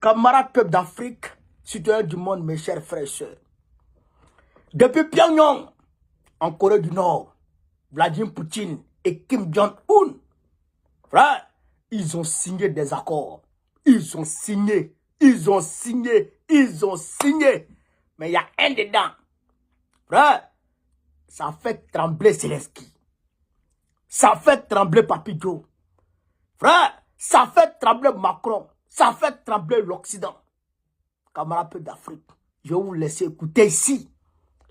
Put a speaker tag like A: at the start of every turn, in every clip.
A: Camarades peuple d'Afrique, citoyens du monde, mes chers frères et sœurs. Depuis Pyongyang, en Corée du Nord, Vladimir Poutine et Kim Jong-un, frère, ils ont signé des accords. Ils ont signé. Mais il y a un dedans. Frère, ça fait trembler Zelensky. Ça fait trembler Papito. Frère, ça fait trembler Macron. Ça fait trembler l'Occident. Camarades d'Afrique, je vais vous laisser écouter ici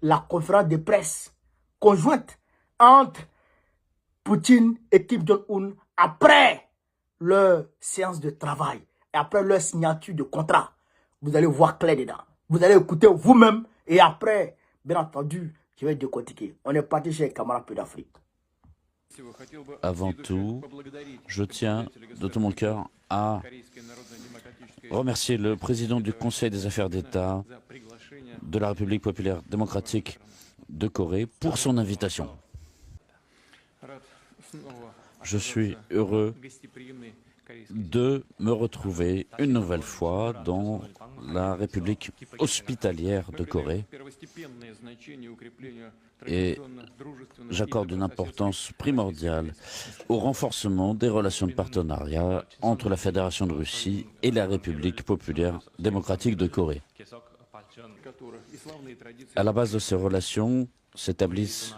A: la conférence de presse conjointe entre Poutine et Kim Jong-un après leur séance de travail et après leur signature de contrat. Vous allez voir clair dedans. Vous allez écouter vous-même et après, bien entendu, je vais décortiquer. On est parti chez les camarades d'Afrique.
B: Avant tout, je tiens de tout mon cœur à remercier le président du Conseil des affaires d'État de la République populaire démocratique de Corée pour son invitation. Je suis heureux de me retrouver une nouvelle fois dans la République hospitalière de Corée et j'accorde une importance primordiale au renforcement des relations de partenariat entre la Fédération de Russie et la République populaire démocratique de Corée. À la base de ces relations s'établisse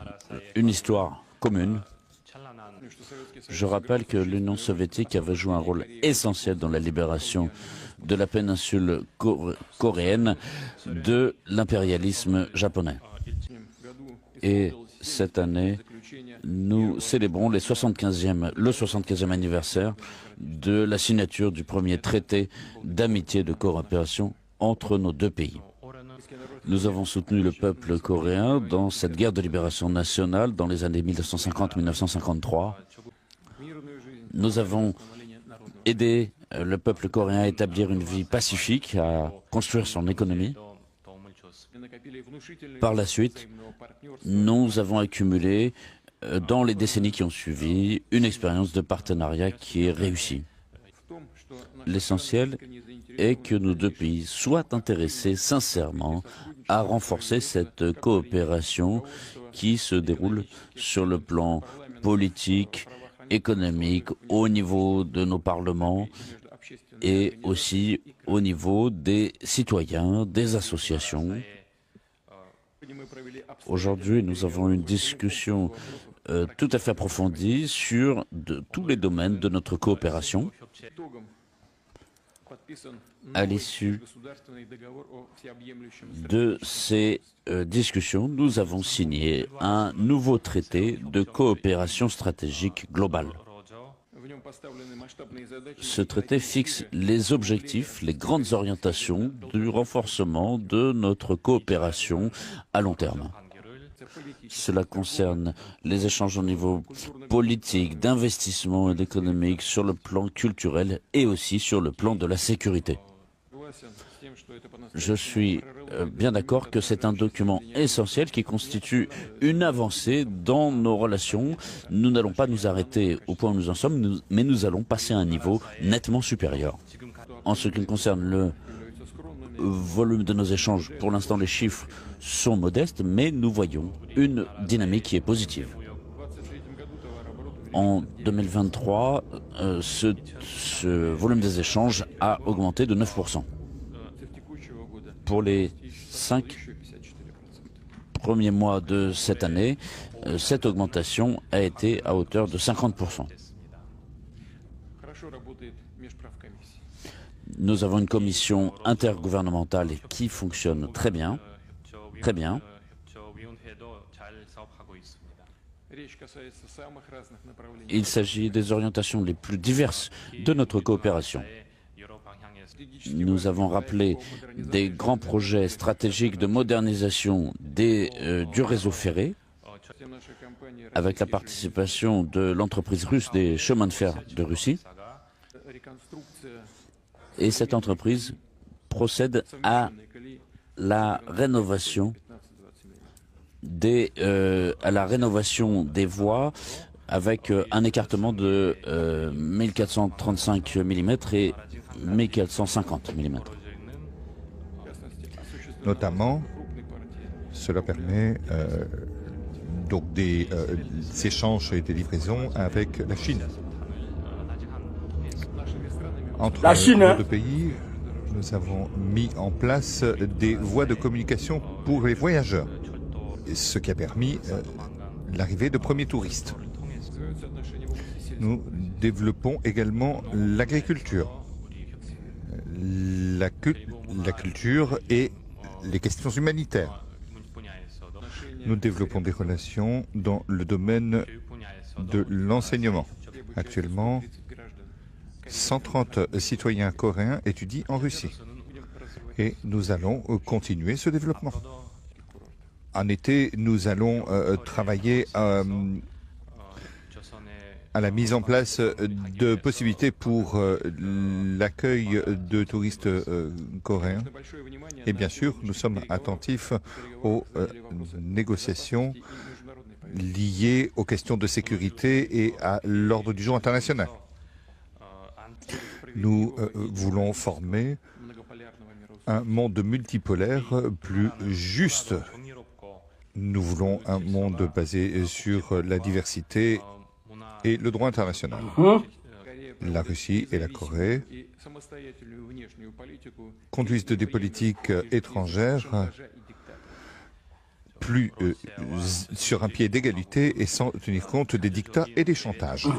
B: une histoire commune. Je rappelle que l'Union soviétique avait joué un rôle essentiel dans la libération de la péninsule coréenne de l'impérialisme japonais. Et cette année, nous célébrons le 75e anniversaire de la signature du premier traité d'amitié et de coopération entre nos deux pays. Nous avons soutenu le peuple coréen dans cette guerre de libération nationale dans les années 1950-1953. Nous avons aidé le peuple coréen à établir une vie pacifique, à construire son économie. Par la suite, nous avons accumulé, dans les décennies qui ont suivi, une expérience de partenariat qui est réussie. L'essentiel est que nos deux pays soient intéressés sincèrement à renforcer cette coopération qui se déroule sur le plan politique, économique, au niveau de nos parlements et aussi au niveau des citoyens, des associations. Aujourd'hui, nous avons une discussion tout à fait approfondie sur tous les domaines de notre coopération. À l'issue de ces discussions, nous avons signé un nouveau traité de coopération stratégique globale. Ce traité fixe les objectifs, les grandes orientations du renforcement de notre coopération à long terme. Cela concerne les échanges au niveau politique, d'investissement et économique, sur le plan culturel et aussi sur le plan de la sécurité. Je suis bien d'accord que c'est un document essentiel qui constitue une avancée dans nos relations. Nous n'allons pas nous arrêter au point où nous en sommes, mais nous allons passer à un niveau nettement supérieur. En ce qui concerne le volume de nos échanges, pour l'instant les chiffres sont modestes, mais nous voyons une dynamique qui est positive. En 2023, ce volume des échanges a augmenté de 9%. Pour les 5 premiers mois de cette année, cette augmentation a été à hauteur de 50%. Nous avons une commission intergouvernementale qui fonctionne très bien. Très bien. Il s'agit des orientations les plus diverses de notre coopération. Nous avons rappelé des grands projets stratégiques de modernisation du réseau ferré, avec la participation de l'entreprise russe des chemins de fer de Russie. Et cette entreprise procède à la rénovation des voies avec un écartement de 1435 mm et 1450 mm.
C: Notamment, cela permet donc des échanges et des livraisons avec la Chine. Entre
A: La Chine,
C: les deux pays, nous avons mis en place des voies de communication pour les voyageurs, ce qui a permis l'arrivée de premiers touristes. Nous développons également l'agriculture, la culture et les questions humanitaires. Nous développons des relations dans le domaine de l'enseignement. Actuellement, 130 citoyens coréens étudient en Russie. Et nous allons continuer ce développement. En été, nous allons travailler à la mise en place de possibilités pour l'accueil de touristes coréens. Et bien sûr, nous sommes attentifs aux négociations liées aux questions de sécurité et à l'ordre du jour international. Nous voulons former un monde multipolaire plus juste. Nous voulons un monde basé sur la diversité et le droit international. La Russie et la Corée conduisent des politiques étrangères plus sur un pied d'égalité et sans tenir compte des dictats et des chantages.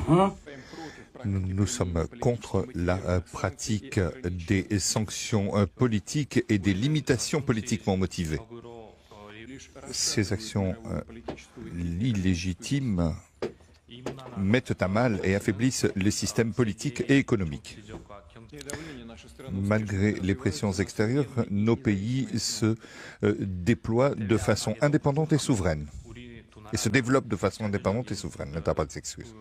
C: Nous sommes contre la pratique des sanctions politiques et des limitations politiquement motivées. Ces actions illégitimes mettent à mal et affaiblissent les systèmes politiques et économiques. Malgré les pressions extérieures, nos pays se déploient de façon indépendante et souveraine. Et se développent de façon indépendante et souveraine. Ne t'as pas d'excuses.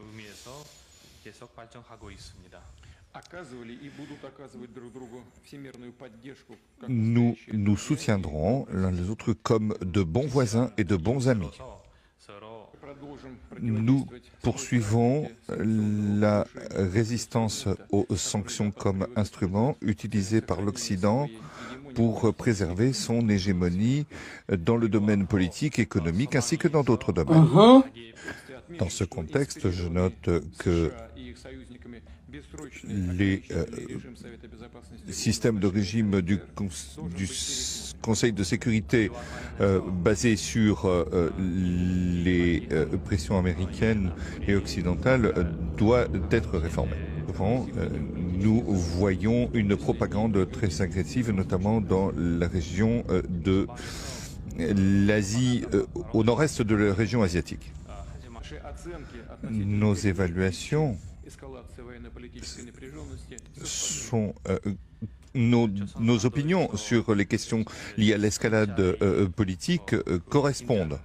C: Nous nous soutiendrons l'un les autres comme de bons voisins et de bons amis. Nous poursuivons la résistance aux sanctions comme instrument utilisé par l'Occident pour préserver son hégémonie dans le domaine politique, économique ainsi que dans d'autres domaines. Dans ce contexte, je note que les systèmes de régime du Conseil de sécurité basés sur les pressions américaines et occidentales doivent être réformés. Nous voyons une propagande très agressive, notamment dans la région de l'Asie, au nord-est de la région asiatique. Nos évaluations sont nos opinions sur les questions liées à l'escalade politique correspondent.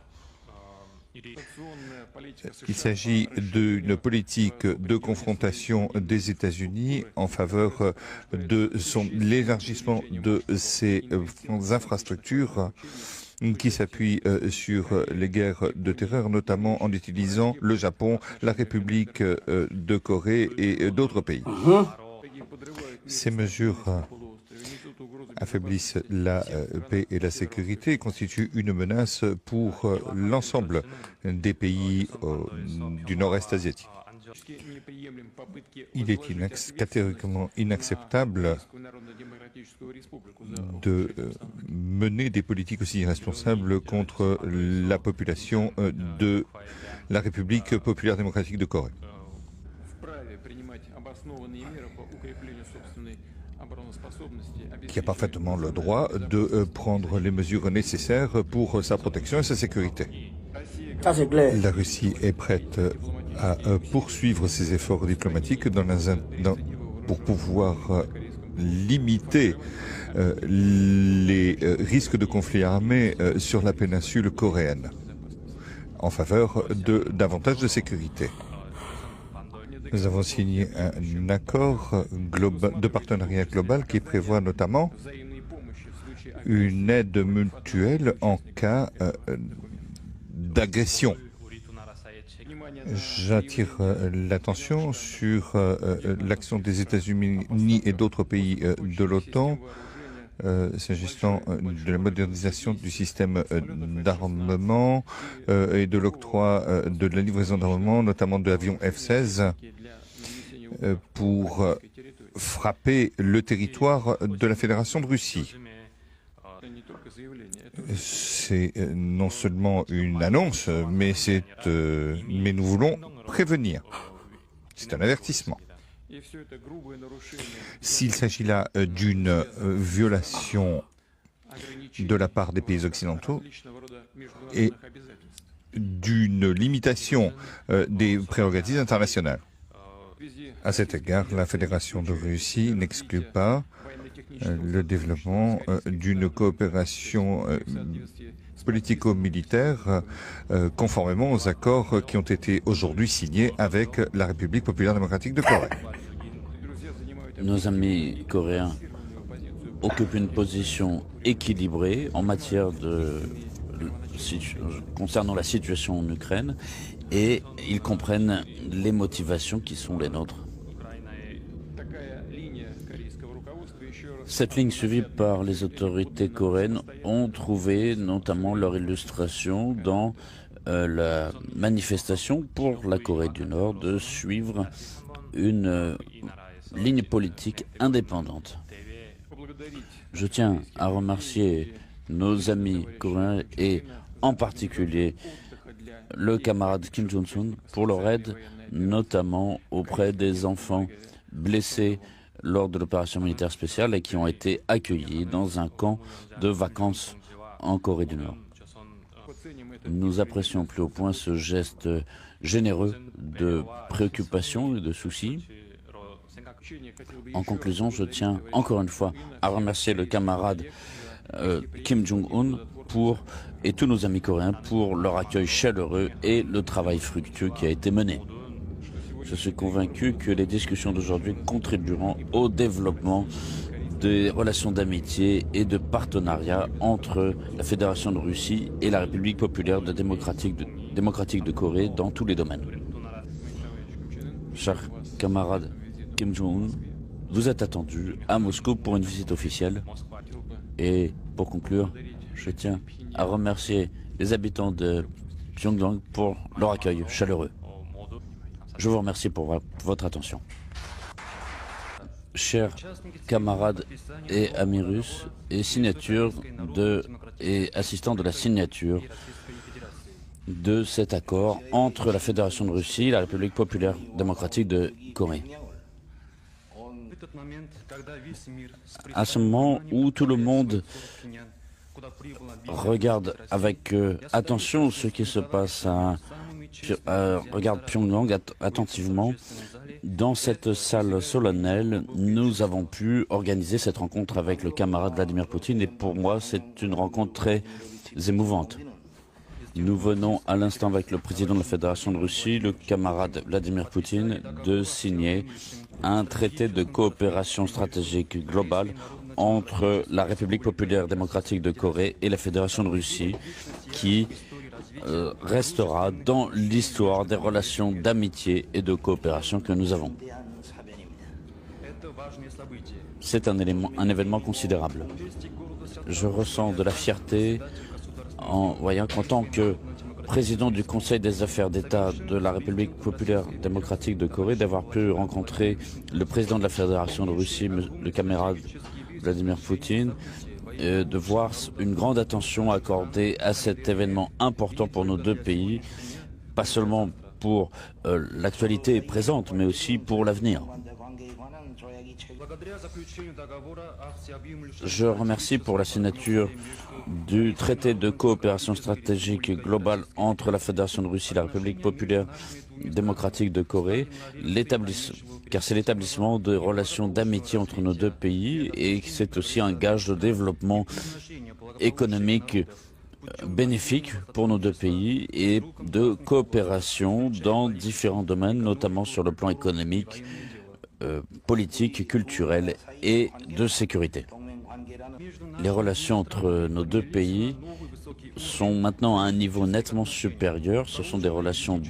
C: Il s'agit d'une politique de confrontation des États-Unis en faveur de l'élargissement de ses infrastructures qui s'appuie sur les guerres de terreur, notamment en utilisant le Japon, la République de Corée et d'autres pays. Ces mesures affaiblissent la paix et la sécurité et constituent une menace pour l'ensemble des pays du nord-est asiatique. Il est catégoriquement inacceptable de mener des politiques aussi irresponsables contre la population de la République populaire démocratique de Corée. Qui a parfaitement le droit de prendre les mesures nécessaires pour sa protection et sa sécurité.
A: Ça, c'est clair.
C: La Russie est prête à poursuivre ses efforts diplomatiques pour pouvoir limiter les risques de conflits armés sur la péninsule coréenne en faveur de davantage de sécurité. Nous avons signé un accord de partenariat global qui prévoit notamment une aide mutuelle en cas d'agression. J'attire l'attention sur l'action des États-Unis et d'autres pays de l'OTAN s'agissant de la modernisation du système d'armement et de l'octroi de la livraison d'armement, notamment de l'avion F-16, pour frapper le territoire de la Fédération de Russie. C'est non seulement une annonce, mais nous voulons prévenir. C'est un avertissement. S'il s'agit là d'une violation de la part des pays occidentaux et d'une limitation des prérogatives internationales. À cet égard, la Fédération de Russie n'exclut pas le développement d'une coopération politico-militaire conformément aux accords qui ont été aujourd'hui signés avec la République populaire démocratique de Corée.
B: Nos amis coréens occupent une position équilibrée en matière concernant la situation en Ukraine et ils comprennent les motivations qui sont les nôtres. Cette ligne suivie par les autorités coréennes ont trouvé notamment leur illustration dans la manifestation pour la Corée du Nord de suivre une ligne politique indépendante. Je tiens à remercier nos amis coréens et en particulier le camarade Kim Jong-un pour leur aide, notamment auprès des enfants blessés lors de l'opération militaire spéciale et qui ont été accueillis dans un camp de vacances en Corée du Nord. Nous apprécions plus au point ce geste généreux de préoccupation et de souci. En conclusion, je tiens encore une fois à remercier le camarade Kim Jong-un et tous nos amis coréens pour leur accueil chaleureux et le travail fructueux qui a été mené. Je suis convaincu que les discussions d'aujourd'hui contribueront au développement des relations d'amitié et de partenariat entre la Fédération de Russie et la République populaire démocratique de Corée dans tous les domaines. Cher camarade Kim Jong-un, vous êtes attendu à Moscou pour une visite officielle. Et pour conclure, je tiens à remercier les habitants de Pyongyang pour leur accueil chaleureux. Je vous remercie pour votre attention. Chers camarades et amis russes et assistants de la signature de cet accord entre la Fédération de Russie et la République populaire démocratique de Corée. À ce moment où tout le monde regarde avec attention ce qui se passe regarde Pyongyang attentivement. Dans cette salle solennelle, nous avons pu organiser cette rencontre avec le camarade Vladimir Poutine et pour moi, c'est une rencontre très émouvante. Nous venons à l'instant avec le président de la Fédération de Russie, le camarade Vladimir Poutine, de signer un traité de coopération stratégique globale entre la République populaire démocratique de Corée et la Fédération de Russie qui restera dans l'histoire des relations d'amitié et de coopération que nous avons. C'est un événement considérable. Je ressens de la fierté en voyant qu'en tant que président du Conseil des affaires d'État de la République populaire démocratique de Corée, d'avoir pu rencontrer le président de la Fédération de Russie, le camarade Vladimir Poutine, de voir une grande attention accordée à cet événement important pour nos deux pays, pas seulement pour l'actualité présente, mais aussi pour l'avenir. Je remercie pour la signature du traité de coopération stratégique globale entre la Fédération de Russie et la République populaire démocratique de Corée, car c'est l'établissement de relations d'amitié entre nos deux pays et c'est aussi un gage de développement économique bénéfique pour nos deux pays et de coopération dans différents domaines, notamment sur le plan économique, politique, culturel et de sécurité. Les relations entre nos deux pays sont maintenant à un niveau nettement supérieur. Ce sont des relations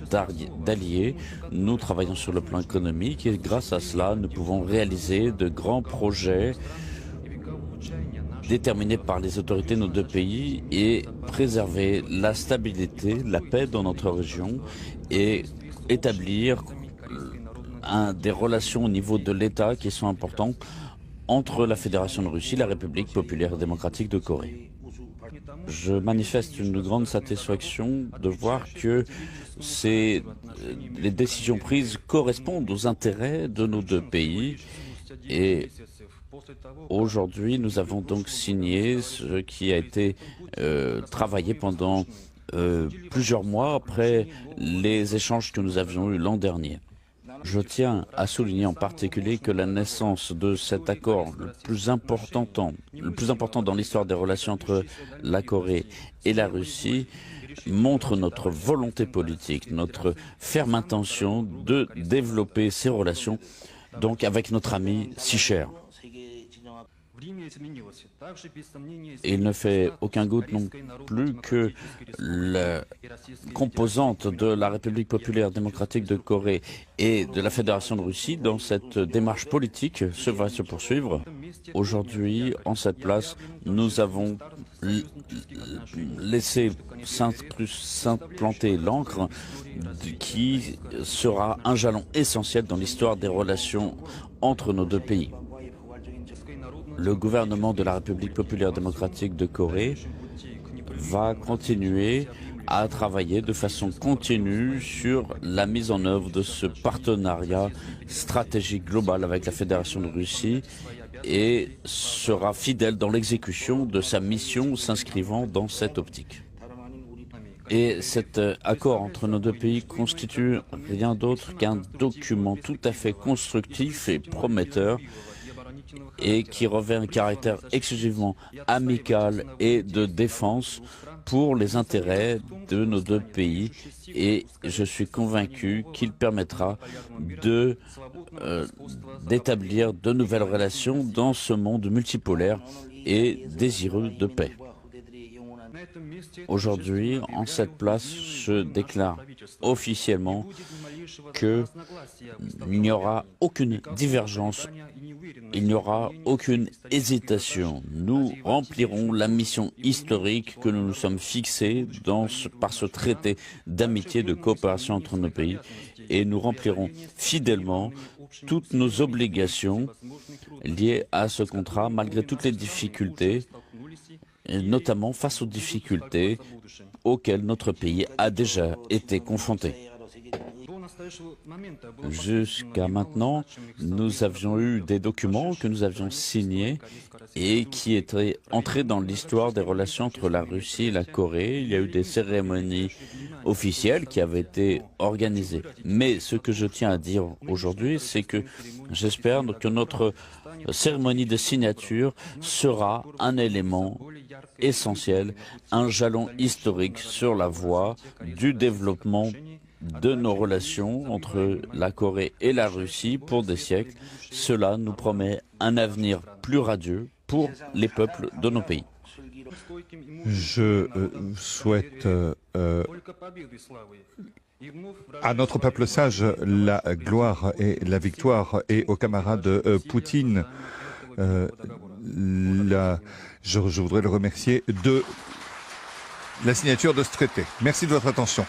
B: d'alliés. Nous travaillons sur le plan économique et grâce à cela, nous pouvons réaliser de grands projets déterminés par les autorités de nos deux pays et préserver la stabilité, la paix dans notre région et établir des relations au niveau de l'État qui sont importantes entre la Fédération de Russie et la République populaire démocratique de Corée. Je manifeste une grande satisfaction de voir que les décisions prises correspondent aux intérêts de nos deux pays et aujourd'hui nous avons donc signé ce qui a été travaillé pendant plusieurs mois après les échanges que nous avions eus l'an dernier. Je tiens à souligner en particulier que la naissance de cet accord le plus important dans l'histoire des relations entre la Corée et la Russie montre notre volonté politique, notre ferme intention de développer ces relations donc avec notre ami si cher. Et il ne fait aucun doute non plus que la composante de la République populaire démocratique de Corée et de la Fédération de Russie dans cette démarche politique va se poursuivre. Aujourd'hui, en cette place, nous avons laissé s'implanter l'encre qui sera un jalon essentiel dans l'histoire des relations entre nos deux pays. Le gouvernement de la République populaire démocratique de Corée va continuer à travailler de façon continue sur la mise en œuvre de ce partenariat stratégique global avec la Fédération de Russie et sera fidèle dans l'exécution de sa mission s'inscrivant dans cette optique. Et cet accord entre nos deux pays constitue rien d'autre qu'un document tout à fait constructif et prometteur et qui revêt un caractère exclusivement amical et de défense pour les intérêts de nos deux pays et je suis convaincu qu'il permettra d'établir de nouvelles relations dans ce monde multipolaire et désireux de paix. Aujourd'hui, en cette place, je déclare officiellement qu'il n'y aura aucune divergence, il n'y aura aucune hésitation. Nous remplirons la mission historique que nous nous sommes fixée par ce traité d'amitié et de coopération entre nos pays et nous remplirons fidèlement toutes nos obligations liées à ce contrat malgré toutes les difficultés, et notamment face aux difficultés auxquelles notre pays a déjà été confronté. Jusqu'à maintenant, nous avions eu des documents que nous avions signés et qui étaient entrés dans l'histoire des relations entre la Russie et la Corée. Il y a eu des cérémonies officielles qui avaient été organisées. Mais ce que je tiens à dire aujourd'hui, c'est que j'espère que notre cérémonie de signature sera un élément essentiel, un jalon historique sur la voie du développement de nos relations entre la Corée et la Russie pour des siècles. Cela nous promet un avenir plus radieux pour les peuples de nos pays.
C: Je souhaite à notre peuple sage la gloire et la victoire et aux camarades Poutine. Je voudrais le remercier de la signature de ce traité. Merci de votre attention.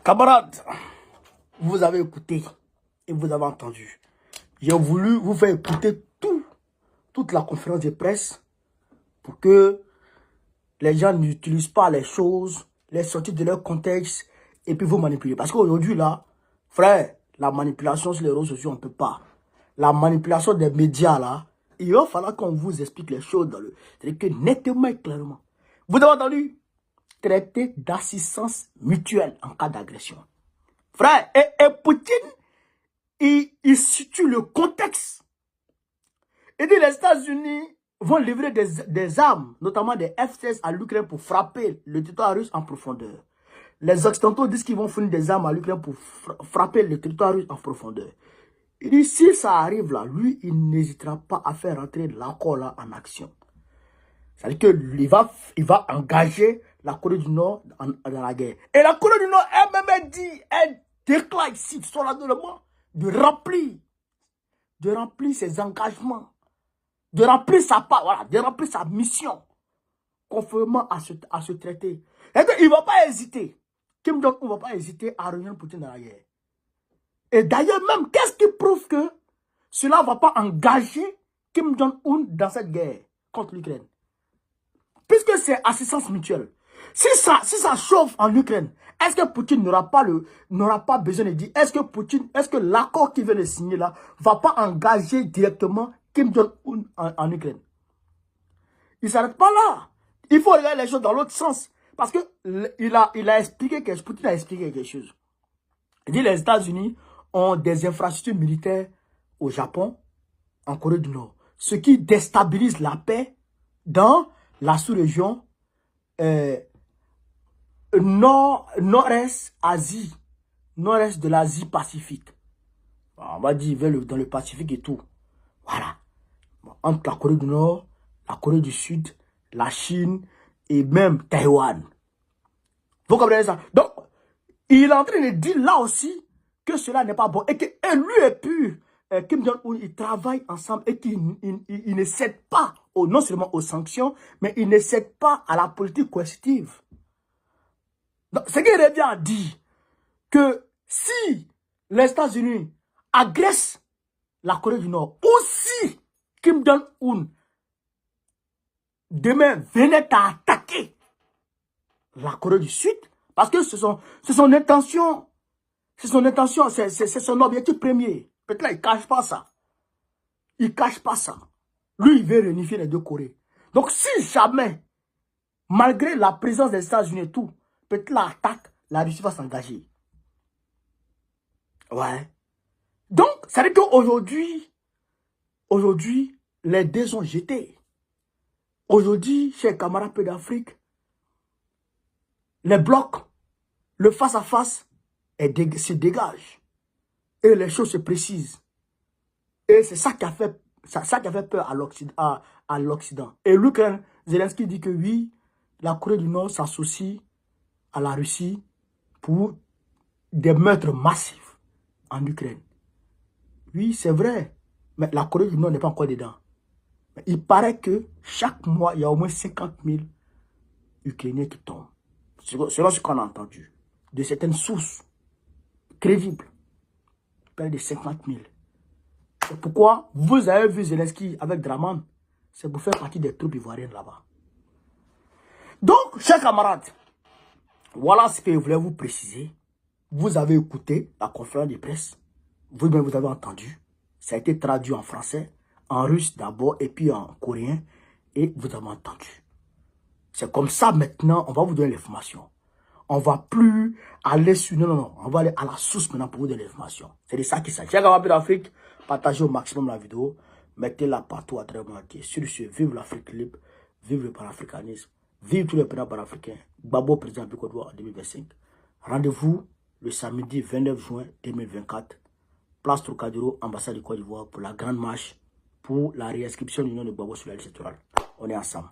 A: Camarades, vous avez écouté et vous avez entendu. J'ai voulu vous faire écouter toute la conférence de presse pour que les gens n'utilisent pas les choses, les sortir de leur contexte et puis vous manipuler. Parce qu'aujourd'hui, là, frère, la manipulation sur les réseaux sociaux, on ne peut pas. La manipulation des médias, là, il va falloir qu'on vous explique les choses dans c'est-à-dire que nettement et clairement. Vous avez entendu? Traité d'assistance mutuelle en cas d'agression. Frère, et Poutine, il situe le contexte. Il dit les États-Unis vont livrer des armes, notamment des F-16 à l'Ukraine pour frapper le territoire russe en profondeur. Les Occidentaux disent qu'ils vont fournir des armes à l'Ukraine pour frapper le territoire russe en profondeur. Il dit si ça arrive là, lui, il n'hésitera pas à faire rentrer l'accord là en action. C'est-à-dire qu'il va engager la Corée du Nord dans la guerre. Et la Corée du Nord elle-même dit, elle déclare ici solennellement de remplir ses engagements, de remplir sa part, voilà, de remplir sa mission, conformément à ce traité. Et donc, il ne va pas hésiter. Kim Jong-un ne va pas hésiter à rejoindre Poutine dans la guerre. Et d'ailleurs même, qu'est-ce qui prouve que cela ne va pas engager Kim Jong-un dans cette guerre contre l'Ukraine? Puisque c'est assistance mutuelle. Si ça chauffe en Ukraine, est-ce que Poutine n'aura pas besoin de dire, est-ce que l'accord qu'il vient de signer là va pas engager directement Kim Jong-un en Ukraine? Il ne s'arrête pas là. Il faut regarder les choses dans l'autre sens. Parce que Poutine a expliqué quelque chose. Il dit les États-Unis ont des infrastructures militaires au Japon, en Corée du Nord. Ce qui déstabilise la paix dans la sous-région nord-est Asie, nord-est de l'Asie Pacifique. On va dire dans le Pacifique et tout. Voilà. Entre la Corée du Nord, la Corée du Sud, la Chine et même Taïwan. Vous comprenez ça? Donc, il est en train de dire là aussi que cela n'est pas bon. Et que lui et puis Kim Jong-un, ils travaillent ensemble et qu'ils ne cèdent pas non seulement aux sanctions, mais ils ne cèdent pas à la politique coercitive. Donc, ce qui revient à dire que si les États-Unis agressent la Corée du Nord, ou si Kim Jong-un demain venait à attaquer la Corée du Sud, parce que c'est son intention, c'est son objectif premier. Peut-être là, il ne cache pas ça. Il ne cache pas ça. Lui, il veut réunifier les deux Corées. Donc, si jamais, malgré la présence des États-Unis et tout, peut-être l'attaque, la Russie va s'engager. Ouais. Donc, ça veut dire qu'aujourd'hui, les dés sont jetés. Aujourd'hui, chers camarades peu d'Afrique, les blocs, le face-à-face se dégage. Et les choses se précisent. Et c'est ça qui a fait peur à l'Occident. Et l'Ukraine, Zelensky dit que oui, la Corée du Nord s'associe à la Russie pour des meurtres massifs en Ukraine. Oui, c'est vrai. Mais la Corée du Nord n'est pas encore dedans. Mais il paraît que chaque mois, il y a au moins 50 000 Ukrainiens qui tombent. Selon ce qu'on a entendu. De certaines sources crédibles. Près de 50 000. C'est pourquoi vous avez vu Zelensky avec Draman. C'est pour faire partie des troupes ivoiriennes là-bas. Donc, chers camarades, voilà ce que je voulais vous préciser. Vous avez écouté la conférence de presse. Vous-même, vous avez entendu. Ça a été traduit en français, en russe d'abord, et puis en coréen. Et vous avez entendu. C'est comme ça maintenant, on va vous donner l'information. On ne va plus aller sur... Non. On va aller à la source maintenant pour vous donner l'information. C'est de ça qu'il s'agit. Chers camarades d'Afrique, partagez au maximum la vidéo. Mettez-la partout à travers le monde. Sur ce, vive l'Afrique libre. Vive le panafricanisme. Vive tous les présidents panafricains. Gbagbo, président du Côte d'Ivoire en 2025. Rendez-vous le samedi 29 juin 2024. Place Trocadéro, ambassade du Côte d'Ivoire pour la grande marche pour la réinscription du nom de Gbagbo sur la liste électorale. On est ensemble.